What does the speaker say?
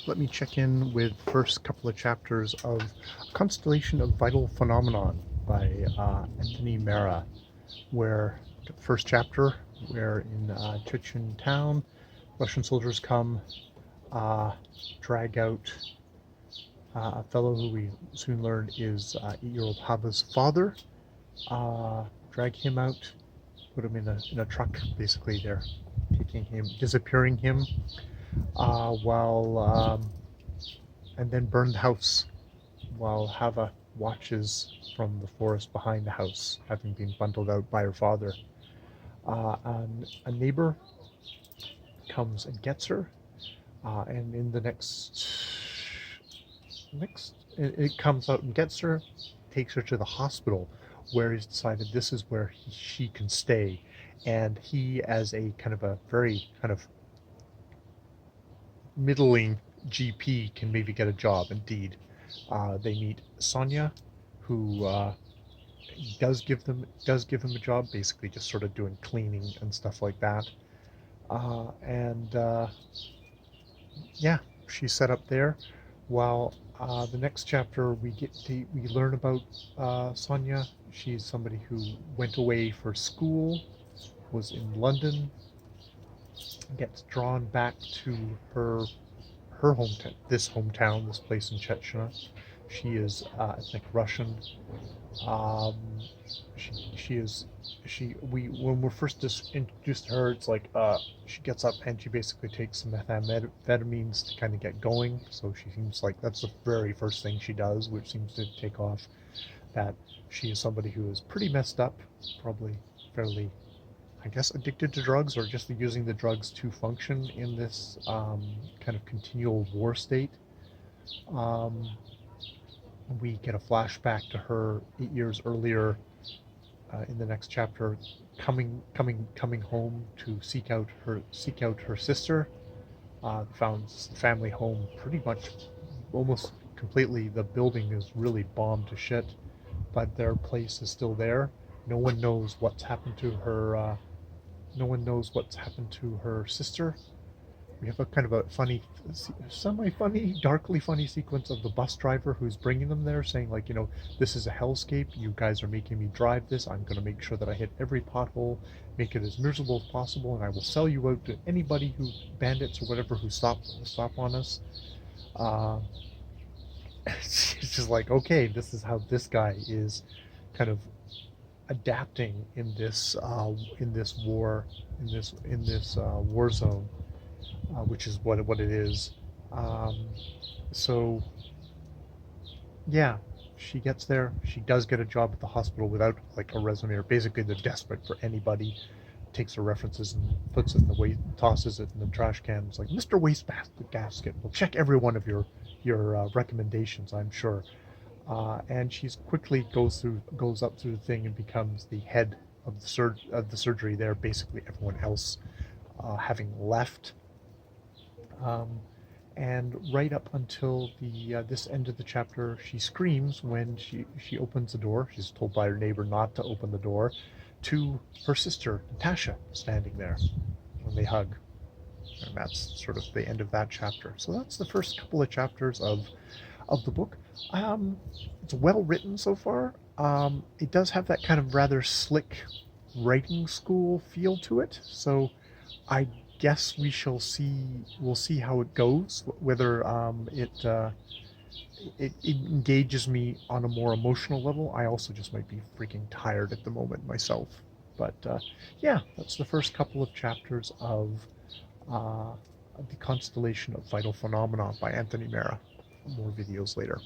Let me check in with the first couple of chapters of Constellation of Vital Phenomenon by Anthony Mera, where the first chapter, where in Chechen town, Russian soldiers come, drag out a fellow who we soon learn is 8-year-old Hava's father, drag him out, put him in a truck. Basically, they're taking him, disappearing him, while and then burn the house while Hava watches from the forest behind the house, having been bundled out by her father. A neighbor comes and gets her, and in the next it comes out and gets her, takes her to the hospital, where he's decided this is where she can stay, and he, as a kind of a very kind of middling GP, can maybe get a job. Indeed, they meet Sonia, who does give him a job, basically just sort of doing cleaning and stuff like that. And yeah, she's set up there. While the next chapter, we learn about Sonia. She's somebody who went away for school, was in London, gets drawn back to her hometown, this place in Chechnya. She is ethnic Russian. Um, when we're first introduced to her, it's like she gets up and she basically takes some methamphetamines to kind of get going. So she seems like that's the very first thing she does, which seems to take off that she is somebody who is pretty messed up, probably fairly, I guess, addicted to drugs, or just using the drugs to function in this kind of continual war state. Um, we get a flashback to her 8 years earlier, in the next chapter, coming home to seek out her sister. Found the family home pretty much almost completely. The building is really bombed to shit, but their place is still there. No one knows what's happened to her. No one knows what's happened to her sister. We have a kind of a funny, semi-funny, darkly funny sequence of the bus driver who's bringing them there, saying like, this is a hellscape. You guys are making me drive this. I'm going to make sure that I hit every pothole, make it as miserable as possible, and I will sell you out to anybody bandits or whatever, who stop on us. Uh, it's just like, okay, this is how this guy is kind of adapting in this war, in this war zone, which is what it is. Um, so yeah, she gets there. She does get a job at the hospital without like a resume, or basically they're desperate for anybody. Takes her references and puts it in tosses it in the trash can. It's like, Mr. Wastebasket, we'll check every one of your recommendations, I'm sure. And she's quickly goes up through the thing and becomes the head of the surgery there. Basically, everyone else having left. And right up until the this end of the chapter, she screams when she opens the door. She's told by her neighbor not to open the door, to her sister Natasha standing there, when they hug. And that's sort of the end of that chapter. So that's the first couple of chapters of the book. It's well written so far. It does have that kind of rather slick writing school feel to it. So I guess we'll see how it goes, whether it engages me on a more emotional level. I also just might be freaking tired at the moment myself. But yeah, that's the first couple of chapters of The Constellation of Vital Phenomena by Anthony Mera. More videos later.